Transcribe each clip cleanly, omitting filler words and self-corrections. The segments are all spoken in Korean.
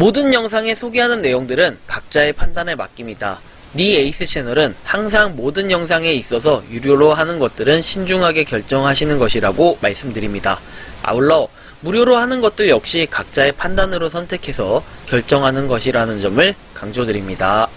모든 영상에 소개하는 내용들은 각자의 판단에 맡깁니다. 니 에이스 채널은 항상 모든 영상에 있어서 유료로 하는 것들은 신중하게 결정하시는 것이라고 말씀드립니다. 아울러 무료로 하는 것들 역시 각자의 판단으로 선택해서 결정하는 것이라는 점을 강조드립니다.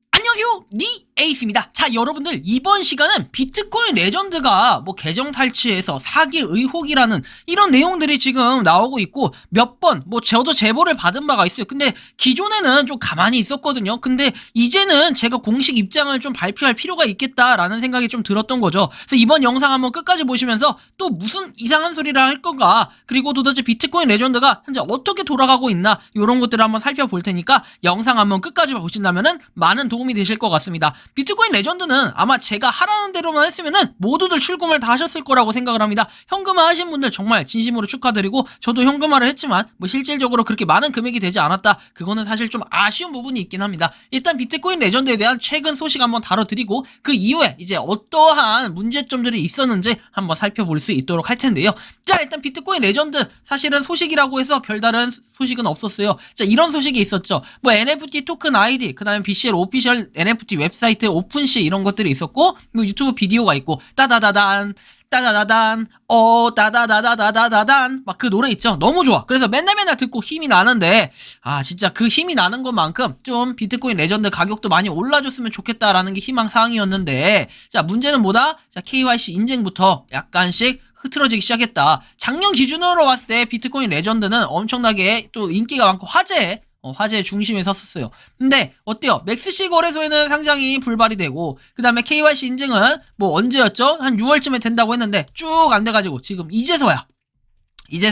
안녕하세요, 니 에이스입니다. 자, 여러분들, 이번 시간은 비트코인 레전드가 뭐 계정 탈취해서 사기 의혹이라는 이런 내용들이 지금 나오고 있고, 몇 번 저도 제보를 받은 바가 있어요. 근데 기존에는 좀 가만히 있었거든요. 근데 이제는 제가 공식 입장을 좀 발표할 필요가 있겠다라는 생각이 좀 들었던 거죠. 그래서 이번 영상 한번 끝까지 보시면서 또 무슨 이상한 소리를 할 건가, 그리고 도대체 비트코인 레전드가 현재 어떻게 돌아가고 있나, 이런 것들을 한번 살펴볼 테니까 영상 한번 끝까지 보신다면은 많은 도움이 되실 것 같습니다. 비트코인 레전드는 아마 제가 하라는 대로만 했으면은 모두들 출금을 다 하셨을 거라고 생각을 합니다. 현금화 하신 분들 정말 진심으로 축하드리고, 저도 현금화를 했지만 실질적으로 그렇게 많은 금액이 되지 않았다, 그거는 사실 좀 아쉬운 부분이 있긴 합니다. 일단 비트코인 레전드에 대한 최근 소식 한번 다뤄드리고, 그 이후에 이제 어떠한 문제점들이 있었는지 한번 살펴볼 수 있도록 할 텐데요. 자, 일단 비트코인 레전드, 사실은 소식이라고 해서 별다른 소식은 없었어요. 자, 이런 소식이 있었죠. NFT 토큰 아이디, 그 다음에 BCL 오피셜 NFT 웹사이트 오픈시, 이런 것들이 있었고, 유튜브 비디오가 있고, 따다다단 따다다단 따다다다다다단 막 그 노래 있죠. 너무 좋아. 그래서 맨날 듣고 힘이 나는데, 진짜 그 힘이 나는 것만큼 좀 비트코인 레전드 가격도 많이 올라줬으면 좋겠다라는 게 희망사항이었는데, 자, 문제는 뭐다? 자, KYC 인증부터 약간씩 흐트러지기 시작했다. 작년 기준으로 봤을 때 비트코인 레전드는 엄청나게 또 인기가 많고 화제의 중심에 섰었어요. 근데 어때요? 맥스시 거래소에는 상장이 불발이 되고, 그 다음에 KYC 인증은 언제였죠? 한 6월쯤에 된다고 했는데 쭉 안 돼가지고 지금 이제서야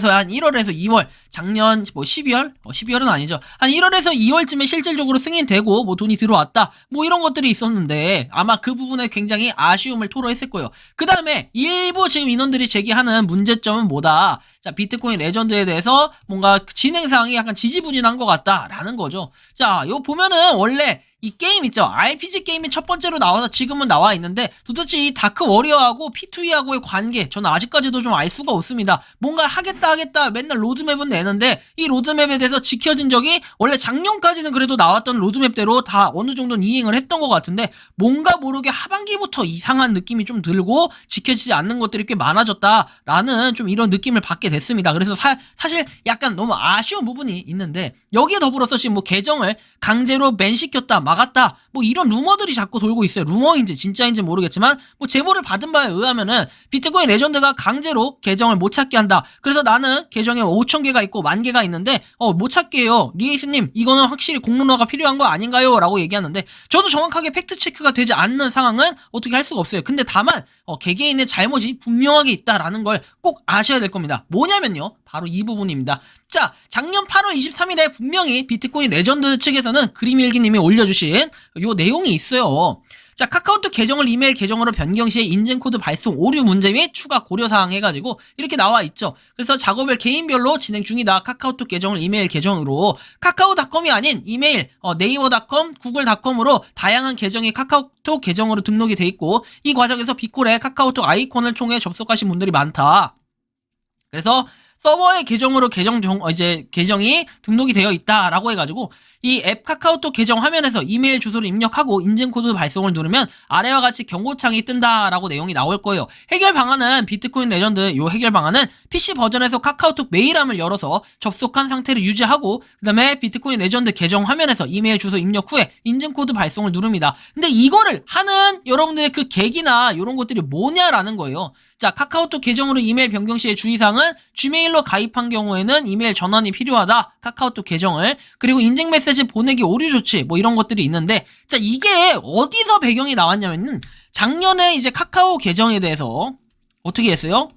한 1월에서 2월, 작년 12월? 12월은 아니죠. 한 1월에서 2월쯤에 실질적으로 승인되고 돈이 들어왔다, 이런 것들이 있었는데, 아마 그 부분에 굉장히 아쉬움을 토로했을 거예요. 그 다음에 일부 지금 인원들이 제기하는 문제점은 뭐다? 자, 비트코인 레전드에 대해서 뭔가 진행사항이 약간 지지부진한 것 같다라는 거죠. 자, 요 보면은 원래 이 게임 있죠. RPG 게임이 첫 번째로 나와서 지금은 나와 있는데, 도대체 이 다크 워리어하고 P2E하고의 관계, 저는 아직까지도 좀 알 수가 없습니다. 뭔가 하겠다 맨날 로드맵은 내는데, 이 로드맵에 대해서 지켜진 적이, 원래 작년까지는 그래도 나왔던 로드맵대로 다 어느 정도는 이행을 했던 것 같은데, 뭔가 모르게 하반기부터 이상한 느낌이 좀 들고 지켜지지 않는 것들이 꽤 많아졌다라는 좀 이런 느낌을 받게 됐습니다. 그래서 사실 약간 너무 아쉬운 부분이 있는데, 여기에 더불어서 지금 계정을 강제로 밴시켰다, 막았다, 이런 루머들이 자꾸 돌고 있어요. 루머인지 진짜인지 모르겠지만 제보를 받은 바에 의하면은 비트코인 레전드가 강제로 계정을 못 찾게 한다. 그래서 나는 계정에 5,000개가 있고 10,000개가 있는데 못 찾게 해요. 리에이스님, 이거는 확실히 공론화가 필요한 거 아닌가요? 라고 얘기하는데, 저도 정확하게 팩트체크가 되지 않는 상황은 어떻게 할 수가 없어요. 근데 다만 개개인의 잘못이 분명하게 있다라는 걸 꼭 아셔야 될 겁니다. 뭐냐면요, 바로 이 부분입니다. 자, 작년 8월 23일에 분명히 비트코인 레전드 측에서는 그림일기님이 올려주신 요 내용이 있어요. 자, 카카오톡 계정을 이메일 계정으로 변경 시에 인증코드 발송 오류 문제 및 추가 고려사항 해가지고 이렇게 나와 있죠. 그래서 작업을 개인별로 진행 중이다. 카카오톡 계정을 이메일 계정으로, 카카오닷컴이 아닌 이메일, 네이버닷컴, 구글닷컴으로 다양한 계정이 카카오톡 계정으로 등록이 돼 있고, 이 과정에서 비콜에 카카오톡 아이콘을 통해 접속하신 분들이 많다. 그래서 서버의 계정으로 계정이 등록이 되어 있다라고 해가지고, 이 앱 카카오톡 계정 화면에서 이메일 주소를 입력하고 인증코드 발송을 누르면 아래와 같이 경고창이 뜬다라고 내용이 나올 거예요. 해결 방안은, 비트코인 레전드 요 해결 방안은 PC 버전에서 카카오톡 메일함을 열어서 접속한 상태를 유지하고, 그 다음에 비트코인 레전드 계정 화면에서 이메일 주소 입력 후에 인증코드 발송을 누릅니다. 근데 이거를 하는 여러분들의 그 계기나 이런 것들이 뭐냐라는 거예요. 자, 카카오톡 계정으로 이메일 변경 시의 주의사항은, 지메일로 가입한 경우에는 이메일 전환이 필요하다, 카카오톡 계정을. 그리고 인증 메시지 보내기 오류 조치, 이런 것들이 있는데, 자, 이게 어디서 배경이 나왔냐면은, 작년에 이제 카카오 계정에 대해서 어떻게 했어요?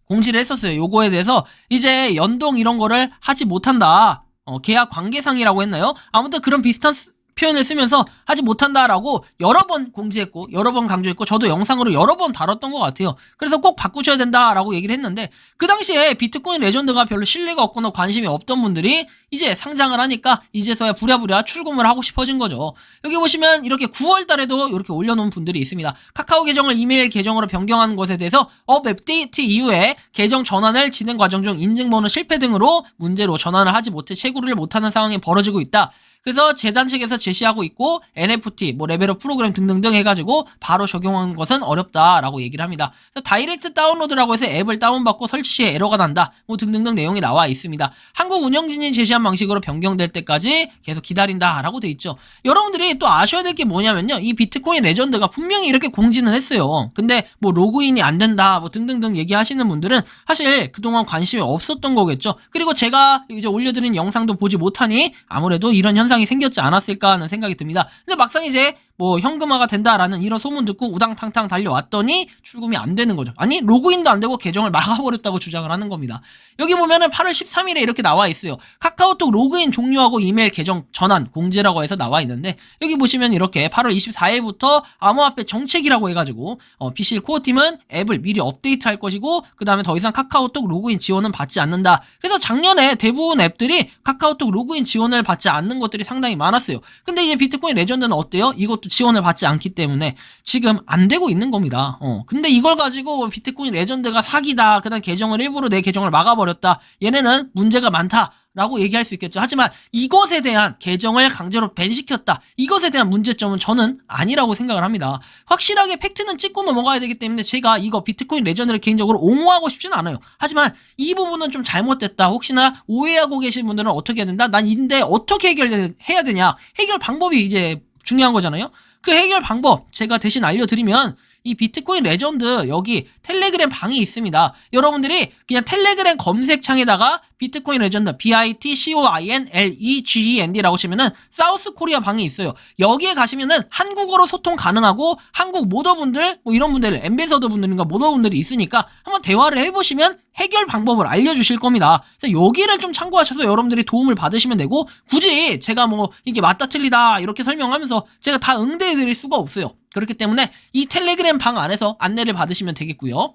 공지를 했었어요. 요거에 대해서 이제 연동 이런 거를 하지 못한다. 계약 관계상이라고 했나요? 아무튼 그런 비슷한 표현을 쓰면서 하지 못한다라고 여러 번 공지했고 여러 번 강조했고 저도 영상으로 여러 번 다뤘던 것 같아요. 그래서 꼭 바꾸셔야 된다라고 얘기를 했는데 그 당시에 비트코인 레전드가 별로 신뢰가 없거나 관심이 없던 분들이 이제 상장을 하니까 이제서야 부랴부랴 출금을 하고 싶어진 거죠. 여기 보시면 이렇게 9월 달에도 이렇게 올려놓은 분들이 있습니다. 카카오 계정을 이메일 계정으로 변경하는 것에 대해서 업데이트 이후에 계정 전환을 진행 과정 중 인증번호 실패 등으로 문제로 전환을 하지 못해 채굴을 못하는 상황이 벌어지고 있다. 그래서 재단 측에서 제시하고 있고 NFT, 레벨업 프로그램 등등등 해가지고 바로 적용하는 것은 어렵다라고 얘기를 합니다. 그래서 다이렉트 다운로드라고 해서 앱을 다운받고 설치 시에 에러가 난다. 등등등 내용이 나와 있습니다. 한국 운영진이 제시한 방식으로 변경될 때까지 계속 기다린다라고 돼 있죠. 여러분들이 또 아셔야 될 게 뭐냐면요. 이 비트코인 레전드가 분명히 이렇게 공지는 했어요. 근데 로그인이 안 된다, 등등등 얘기하시는 분들은 사실 그동안 관심이 없었던 거겠죠. 그리고 제가 이제 올려드린 영상도 보지 못하니 아무래도 이런 현상이 생겼지 않았을까 하는 생각이 듭니다. 근데 막상 이제 현금화가 된다라는 이런 소문 듣고 우당탕탕 달려왔더니 출금이 안 되는 거죠. 아니 로그인도 안 되고 계정을 막아버렸다고 주장을 하는 겁니다. 여기 보면은 8월 13일에 이렇게 나와 있어요. 카카오톡 로그인 종료하고 이메일 계정 전환 공지라고 해서 나와 있는데 여기 보시면 이렇게 8월 24일부터 암호화폐 정책이라고 해가지고 BCL 코어팀은 앱을 미리 업데이트할 것이고 그 다음에 더 이상 카카오톡 로그인 지원은 받지 않는다. 그래서 작년에 대부분 앱들이 카카오톡 로그인 지원을 받지 않는 것들이 상당히 많았어요. 근데 이제 비트코인 레전드는 어때요? 이것도 지원을 받지 않기 때문에 지금 안 되고 있는 겁니다. 근데 이걸 가지고 비트코인 레전드가 사기다. 그다음 계정을 일부러 내 계정을 막아버렸다. 얘네는 문제가 많다. 라고 얘기할 수 있겠죠. 하지만 이것에 대한 계정을 강제로 밴시켰다. 이것에 대한 문제점은 저는 아니라고 생각을 합니다. 확실하게 팩트는 찍고 넘어가야 되기 때문에 제가 이거 비트코인 레전드를 개인적으로 옹호하고 싶지는 않아요. 하지만 이 부분은 좀 잘못됐다. 혹시나 오해하고 계신 분들은 어떻게 해야 된다? 난 인데 어떻게 해결해야 되냐? 해결 방법이 이제 중요한 거잖아요. 그 해결 방법 제가 대신 알려드리면 이 비트코인 레전드 여기 텔레그램 방이 있습니다. 여러분들이 그냥 텔레그램 검색창에다가 비트코인 레전드 BITCOINLEGEND라고 치면은 사우스 코리아 방이 있어요. 여기에 가시면은 한국어로 소통 가능하고 한국 모더분들 이런 분들 엠베서더 분들인가 모더분들이 있으니까 한번 대화를 해보시면 해결 방법을 알려주실 겁니다. 그래서 여기를 좀 참고하셔서 여러분들이 도움을 받으시면 되고 굳이 제가 이게 맞다 틀리다 이렇게 설명하면서 제가 다 응대해드릴 수가 없어요. 그렇기 때문에 이 텔레그램 방 안에서 안내를 받으시면 되겠고요.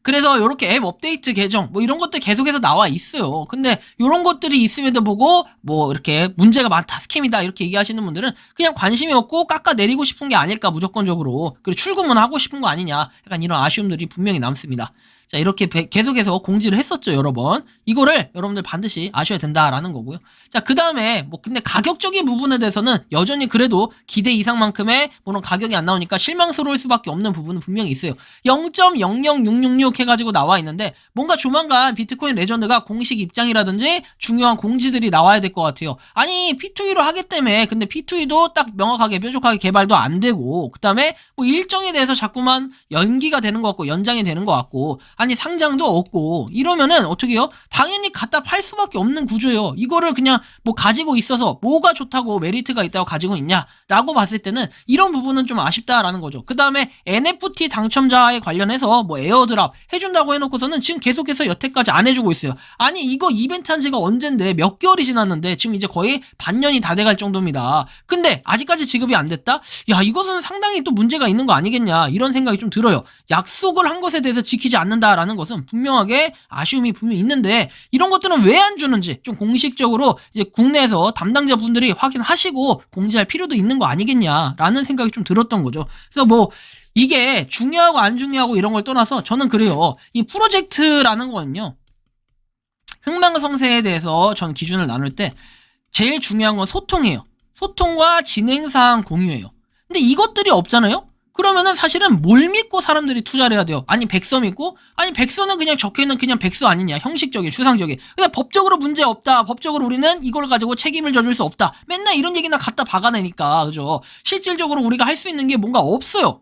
그래서 이렇게 앱 업데이트 계정 이런 것들 계속해서 나와 있어요. 근데 이런 것들이 있음에도 보고 이렇게 문제가 많다, 스캠이다 이렇게 얘기하시는 분들은 그냥 관심이 없고 깎아내리고 싶은 게 아닐까 무조건적으로. 그리고 출금은 하고 싶은 거 아니냐 약간 이런 아쉬움들이 분명히 남습니다. 자, 이렇게 계속해서 공지를 했었죠, 여러 번. 이거를 여러분들 반드시 아셔야 된다라는 거고요. 자, 그 다음에 근데 가격적인 부분에 대해서는 여전히 그래도 기대 이상만큼의 가격이 안 나오니까 실망스러울 수밖에 없는 부분은 분명히 있어요. 0.00666 해가지고 나와 있는데 뭔가 조만간 비트코인 레전드가 공식 입장이라든지 중요한 공지들이 나와야 될 것 같아요. 아니, P2E로 하겠다며. 근데 P2E도 딱 명확하게 뾰족하게 개발도 안 되고 그 다음에 일정에 대해서 자꾸만 연기가 되는 것 같고 연장이 되는 것 같고 아니 상장도 없고 이러면은 어떻게 해요? 당연히 갖다 팔 수밖에 없는 구조예요. 이거를 그냥 가지고 있어서 뭐가 좋다고 메리트가 있다고 가지고 있냐라고 봤을 때는 이런 부분은 좀 아쉽다라는 거죠. 그 다음에 NFT 당첨자에 관련해서 에어드랍 해준다고 해놓고서는 지금 계속해서 여태까지 안 해주고 있어요. 아니 이거 이벤트 한 지가 언젠데 몇 개월이 지났는데 지금 이제 거의 반년이 다 돼갈 정도입니다. 근데 아직까지 지급이 안 됐다? 야 이것은 상당히 또 문제가 있는 거 아니겠냐 이런 생각이 좀 들어요. 약속을 한 것에 대해서 지키지 않는다 라는 것은 분명하게 아쉬움이 분명히 있는데 이런 것들은 왜 안 주는지 좀 공식적으로 이제 국내에서 담당자 분들이 확인하시고 공지할 필요도 있는 거 아니겠냐라는 생각이 좀 들었던 거죠. 그래서 이게 중요하고 안 중요하고 이런 걸 떠나서 저는 그래요. 이 프로젝트라는 거는요. 흥망성쇠에 대해서 전 기준을 나눌 때 제일 중요한 건 소통이에요. 소통과 진행사항 공유예요. 근데 이것들이 없잖아요? 그러면은 사실은 뭘 믿고 사람들이 투자를 해야 돼요? 아니 백서 믿고? 아니 백서는 그냥 적혀있는 그냥 백서 아니냐 형식적인 추상적인 근데 법적으로 문제 없다 법적으로 우리는 이걸 가지고 책임을 져줄 수 없다 맨날 이런 얘기나 갖다 박아내니까 그죠 실질적으로 우리가 할 수 있는 게 뭔가 없어요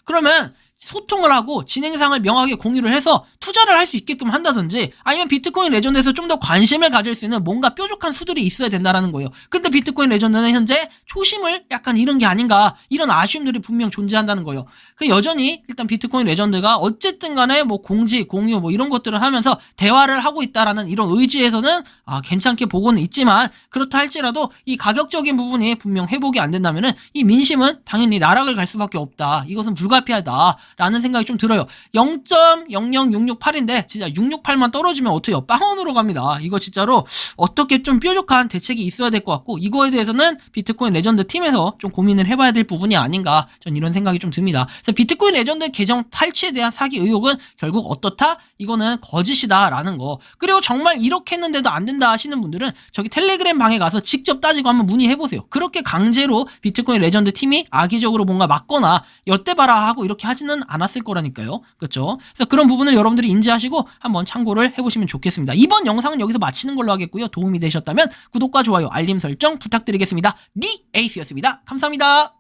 그러면 소통을 하고 진행상을 명확하게 공유를 해서 투자를 할 수 있게끔 한다든지 아니면 비트코인 레전드에서 좀 더 관심을 가질 수 있는 뭔가 뾰족한 수들이 있어야 된다라는 거예요. 근데 비트코인 레전드는 현재 초심을 약간 잃은 게 아닌가 이런 아쉬움들이 분명 존재한다는 거예요. 그 여전히 일단 비트코인 레전드가 어쨌든 간에 뭐 공지, 공유 뭐 이런 것들을 하면서 대화를 하고 있다라는 이런 의지에서는 괜찮게 보고는 있지만 그렇다 할지라도 이 가격적인 부분이 분명 회복이 안 된다면은 이 민심은 당연히 나락을 갈 수밖에 없다. 이것은 불가피하다라는 생각이 좀 들어요. 0.00668인데 진짜 668만 떨어지면 어때요? 빵원으로 갑니다. 이거 진짜로 어떻게 좀 뾰족한 대책이 있어야 될 것 같고 이거에 대해서는 비트코인 레전드 팀에서 좀 고민을 해봐야 될 부분이 아닌가 전 이런 생각이 좀 듭니다. 그래서 비트코인 레전드 계정 탈취에 대한 사기 의혹은 결국 어떻다? 이거는 거짓이다라는 거. 그리고 정말 이렇게 했는데도 안 된다 하시는 분들은 저기 텔레그램 방에 가서 직접 따지고 한번 문의해보세요. 그렇게 강제로 비트코인 레전드 팀이 악의적으로 뭔가 막거나 엿대봐라 하고 이렇게 하지는 않았을 거라니까요. 그렇죠? 그래서 그런 부분을 여러분들이 인지하시고 한번 참고를 해보시면 좋겠습니다. 이번 영상은 여기서 마치는 걸로 하겠고요. 도움이 되셨다면 구독과 좋아요, 알림 설정 부탁드리겠습니다. 리에이스였습니다. 감사합니다.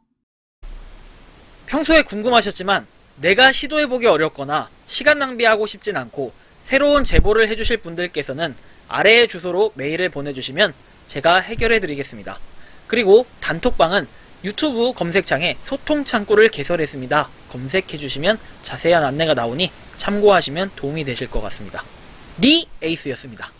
평소에 궁금하셨지만 내가 시도해보기 어렵거나 시간 낭비하고 싶진 않고 새로운 제보를 해주실 분들께서는 아래의 주소로 메일을 보내주시면 제가 해결해드리겠습니다. 그리고 단톡방은 유튜브 검색창에 소통 창구를 개설했습니다. 검색해주시면 자세한 안내가 나오니 참고하시면 도움이 되실 것 같습니다. 리에이스였습니다.